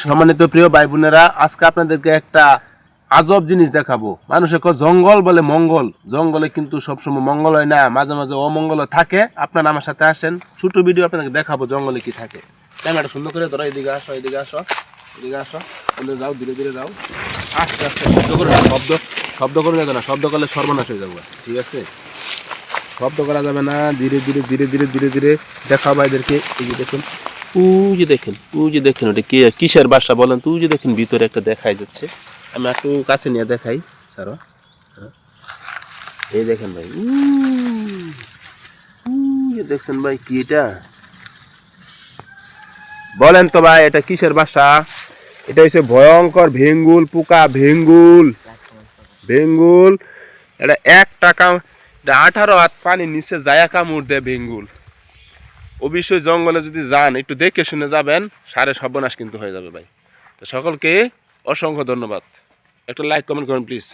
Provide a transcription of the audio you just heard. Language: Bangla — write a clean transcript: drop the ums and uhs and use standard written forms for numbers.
সম্মানিত প্রিয় ভাই বোনেরা, আজকে আপনাদেরকে একটা আজব জিনিস দেখাবো। মানুষে কয় জঙ্গল বলে মঙ্গল, জঙ্গলে কিন্তু সবসময় মঙ্গল হয় না, মাঝে মাঝে অমঙ্গল থাকে। আপনারা আমার সাথে আসেন, ছোট ভিডিও আপনাকে দেখাবো জঙ্গলে কি থাকে। ক্যামেরাটা সুন্দর করে ধরো, এদিকে আসো, এদিকে আসো, এদিকে আসো, বলে যাও, ধীরে ধীরে যাও, আস্তে আস্তে, শব্দ করে না, শব্দ করে যাবে না, শব্দ করলে সর্বনাশ হয়ে যাবো, ঠিক আছে? শব্দ করা যাবে না, ধীরে ধীরে ধীরে ধীরে ধীরে ধীরে দেখাও ভাইদেরকে। এই যে দেখুন, ওটা কি কিসের বাসা বলেন তো? যে দেখেন ভিতরে একটা দেখাই যাচ্ছে, আমি একটু কাছে নিয়ে দেখাই স্যার। এই দেখেন ভাই, দেখছেন ভাই কি এটা? বলেন তো ভাই, এটা কিসের বাসা? এটা হচ্ছে ভয়ঙ্কর ভেঙ্গুল পোকা, ভেঙ্গুল। এটা একটা কাম, এটা 18 হাত পানির নিচে যায় কামড় দেয় ভেঙ্গুল। অবশ্যই জঙ্গলে যদি যান একটু দেখে শুনে যাবেন, সারে সর্বনাশ কিন্তু হয়ে যাবে ভাই। তো সকলকে অসংখ্য ধন্যবাদ, একটা লাইক কমেন্ট করুন প্লিজ।